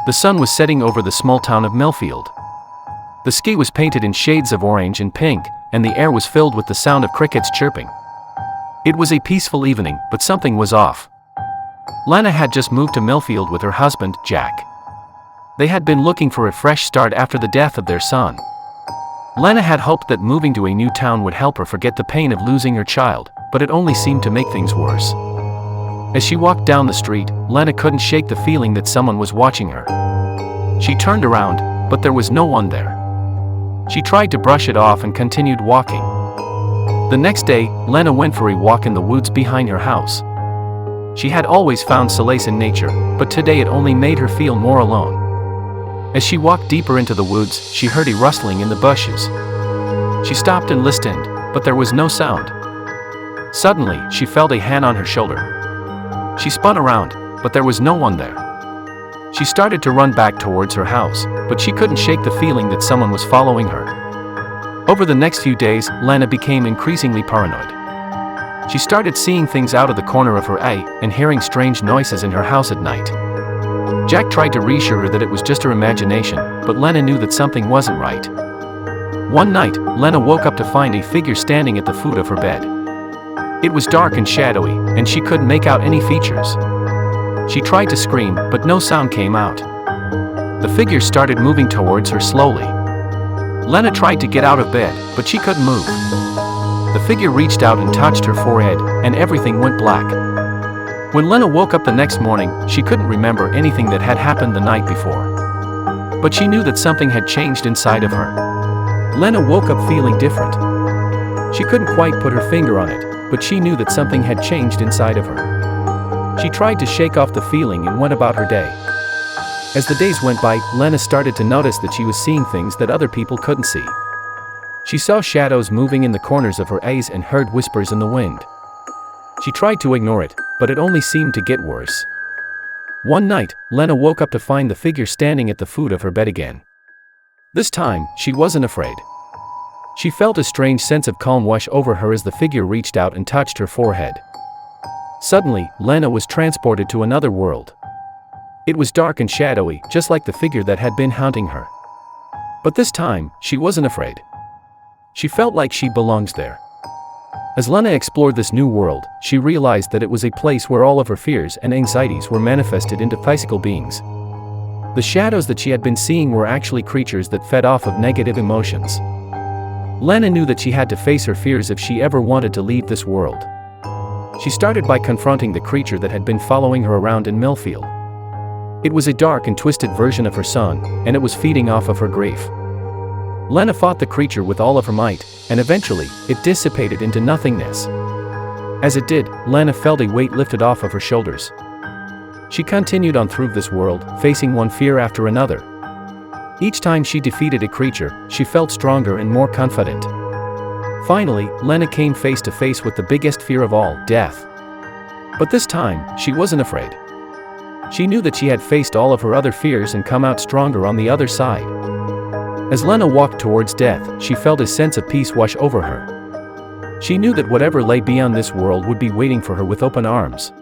The sun was setting over the small town of Millfield. The sky was painted in shades of orange and pink, and the air was filled with the sound of crickets chirping. It was a peaceful evening, but something was off. Lena had just moved to Millfield with her husband, Jack. They had been looking for a fresh start after the death of their son. Lena had hoped that moving to a new town would help her forget the pain of losing her child, but it only seemed to make things worse. As she walked down the street, Lena couldn't shake the feeling that someone was watching her. She turned around, but there was no one there. She tried to brush it off and continued walking. The next day, Lena went for a walk in the woods behind her house. She had always found solace in nature, but today it only made her feel more alone. As she walked deeper into the woods, she heard a rustling in the bushes. She stopped and listened, but there was no sound. Suddenly, she felt a hand on her shoulder. She spun around, but there was no one there. She started to run back towards her house, but she couldn't shake the feeling that someone was following her. Over the next few days, Lena became increasingly paranoid. She started seeing things out of the corner of her eye and hearing strange noises in her house at night. Jack tried to reassure her that it was just her imagination, but Lena knew that something wasn't right. One night, Lena woke up to find a figure standing at the foot of her bed. It was dark and shadowy, and she couldn't make out any features. She tried to scream, but no sound came out. The figure started moving towards her slowly. Lena tried to get out of bed, but she couldn't move. The figure reached out and touched her forehead, and everything went black. When Lena woke up the next morning, she couldn't remember anything that had happened the night before. But she knew that something had changed inside of her. Lena woke up feeling different. She couldn't quite put her finger on it, but she knew that something had changed inside of her. She tried to shake off the feeling and went about her day. As the days went by, Lena started to notice that she was seeing things that other people couldn't see. She saw shadows moving in the corners of her eyes and heard whispers in the wind. She tried to ignore it, but it only seemed to get worse. One night, Lena woke up to find the figure standing at the foot of her bed again. This time, she wasn't afraid. She felt a strange sense of calm wash over her as the figure reached out and touched her forehead. Suddenly, Lena was transported to another world. It was dark and shadowy, just like the figure that had been haunting her. But this time, she wasn't afraid. She felt like she belongs there. As Lena explored this new world, she realized that it was a place where all of her fears and anxieties were manifested into physical beings. The shadows that she had been seeing were actually creatures that fed off of negative emotions. Lena knew that she had to face her fears if she ever wanted to leave this world. She started by confronting the creature that had been following her around in Millfield. It was a dark and twisted version of her son, and it was feeding off of her grief. Lena fought the creature with all of her might, and eventually, it dissipated into nothingness. As it did, Lena felt a weight lifted off of her shoulders. She continued on through this world, facing one fear after another. Each time she defeated a creature, she felt stronger and more confident. Finally, Lena came face to face with the biggest fear of all, death. But this time, she wasn't afraid. She knew that she had faced all of her other fears and come out stronger on the other side. As Lena walked towards death, she felt a sense of peace wash over her. She knew that whatever lay beyond this world would be waiting for her with open arms.